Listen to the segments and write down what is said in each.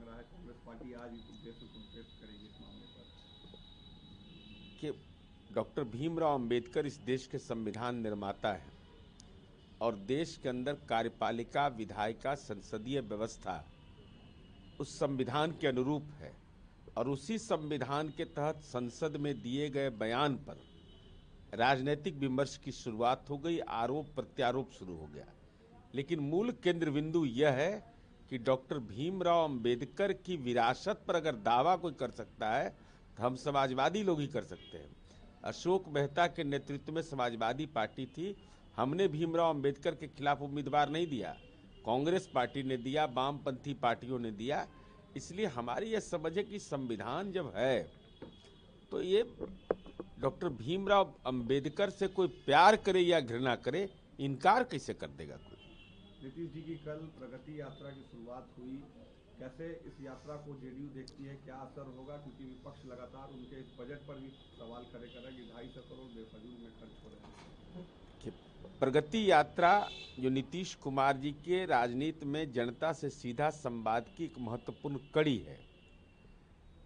लग रहा है कांग्रेस पार्टी आज देश को पेश करेगी इस मामले पर? कि डॉक्टर भीमराव अंबेडकर इस देश के संविधान निर्माता हैं और देश के अंदर कार्यपालिका, विधायिका, संसदीय व्यवस्था उस संविधान के अनुरूप है और उसी संविधान के तहत संसद में दिए गए बयान पर राजनीतिक विमर्श की शुरुआत हो गई, आरोप प्रत्यारोप शुरू हो गया। लेकिन मूल केंद्र बिंदु यह है कि डॉक्टर भीमराव अंबेडकर की विरासत पर अगर दावा कोई कर सकता है तो हम समाजवादी लोग ही कर सकते हैं। अशोक मेहता के नेतृत्व में समाजवादी पार्टी थी, हमने भीमराव अंबेडकर के खिलाफ उम्मीदवार नहीं दिया, कांग्रेस पार्टी ने दिया, वामपंथी पार्टियों ने दिया। इसलिए हमारी यह समझ है कि संविधान जब है तो ये डॉक्टर भीमराव अंबेडकर से कोई प्यार करे या घृणा करे, इनकार कैसे कर देगा कोई। नीतीश जी की कल प्रगति यात्रा की शुरुआत हुई, कैसे इस यात्रा को जेडीयू देखती है, क्या असर होगा? क्योंकि विपक्ष लगातार उनके इस बजट पर भी सवाल खड़े कर रहे हैं कि 250 करोड़ बेफजूल में खर्च हो रहे हैं। प्रगति यात्रा जो नीतीश कुमार जी के राजनीति में जनता से सीधा संवाद की एक महत्वपूर्ण कड़ी है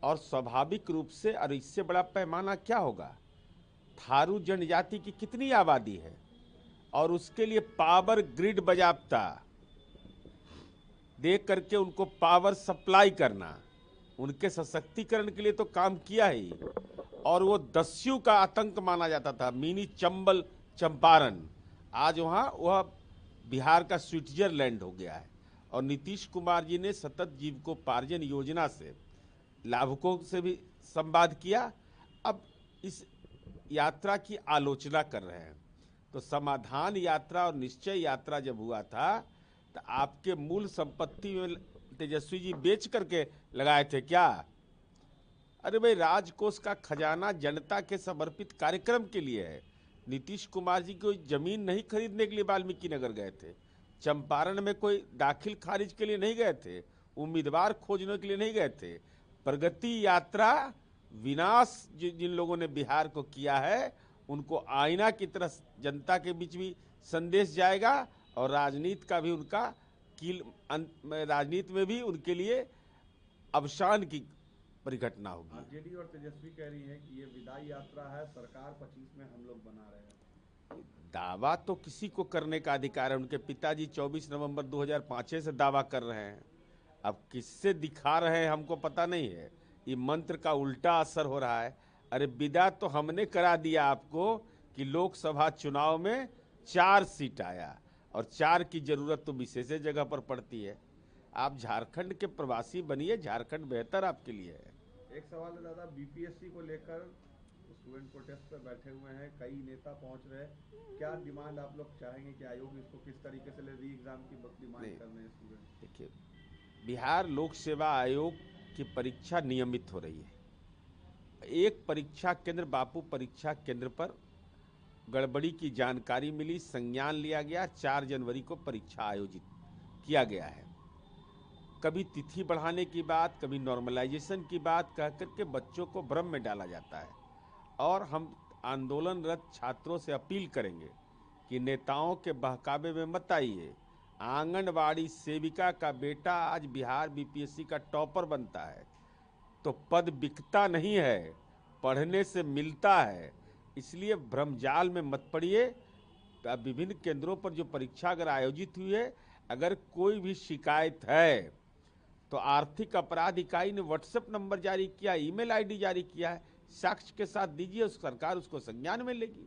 और स्वाभाविक रूप से, और इससे बड़ा पैमाना क्या होगा, थारू जनजाति की कितनी आबादी है और उसके लिए पावर ग्रिड बाजाप्ता दे करके उनको पावर सप्लाई करना, उनके सशक्तिकरण के लिए तो काम किया ही। और वो दस्यु का आतंक माना जाता था, मिनी चंबल चंपारण, आज वह बिहार का स्विट्जरलैंड हो गया है। और नीतीश कुमार जी ने सतत जीविकोपार्जन योजना से लाभुकों से भी संवाद किया, अब इस यात्रा की आलोचना कर रहे हैं। तो समाधान यात्रा और निश्चय यात्रा जब हुआ था तो आपके मूल संपत्ति में तेजस्वी जी बेच करके लगाए थे क्या? अरे भाई, राजकोष का खजाना जनता के समर्पित कार्यक्रम के लिए है। नीतीश कुमार जी कोई जमीन नहीं खरीदने के लिए वाल्मीकि नगर गए थे, चंपारण में कोई दाखिल खारिज के लिए नहीं गए थे, उम्मीदवार खोजने के लिए नहीं गए थे। प्रगति यात्रा विनाश जिन लोगों ने बिहार को किया है उनको आईना की तरह जनता के बीच भी संदेश जाएगा और राजनीति का भी उनका राजनीति में भी उनके लिए अवसान की परिघटना होगी। जेडीयू और तेजस्वी कह रही है कि ये विदाई यात्रा है, सरकार 25 में हम लोग बना रहे हैं। दावा तो किसी को करने का अधिकार है, उनके पिताजी 24 नवंबर 2005 से दावा कर रहे हैं, अब किससे दिखा रहे हैं हमको पता नहीं है। ये मंत्र का उल्टा असर हो रहा है। अरे विदा तो हमने करा दिया आपको कि लोकसभा चुनाव में 4 सीट आया और 4 की जरूरत तो विशेष जगह पर पड़ती है। आप झारखंड के प्रवासी बनिए, झारखंड बेहतर आपके लिए है। एक सवाल है दादा, बीपीएससी को लेकर स्टूडेंट प्रोटेस्ट पर बैठे हुए हैं, कई नेता पहुंच रहे हैं, क्या डिमांड आप लोग चाहेंगे कि आयोग इसको किस तरीके से ले, री एग्जाम की डिमांड कर रहे हैं स्टूडेंट? देखिए, बिहार लोक सेवा आयोग की परीक्षा नियमित हो रही है। एक परीक्षा केंद्र, बापू परीक्षा केंद्र पर गड़बड़ी की जानकारी मिली, संज्ञान लिया गया, 4 जनवरी को परीक्षा आयोजित किया गया है। कभी तिथि बढ़ाने की बात, कभी नॉर्मलाइजेशन की बात कह करके बच्चों को भ्रम में डाला जाता है। और हम आंदोलनरत छात्रों से अपील करेंगे कि नेताओं के बहकावे में मत आइए। आंगनवाड़ी सेविका का बेटा आज बिहार बीपीएससी का टॉपर बनता है, तो पद बिकता नहीं है, पढ़ने से मिलता है। इसलिए भ्रमजाल में मत पड़िए। विभिन्न केंद्रों पर जो परीक्षा अगर आयोजित हुई है, अगर कोई भी शिकायत है तो आर्थिक अपराध इकाई ने व्हाट्सएप नंबर जारी किया, ईमेल आईडी जारी किया है, साक्ष्य के साथ दीजिए, सरकार उसको संज्ञान में लेगी।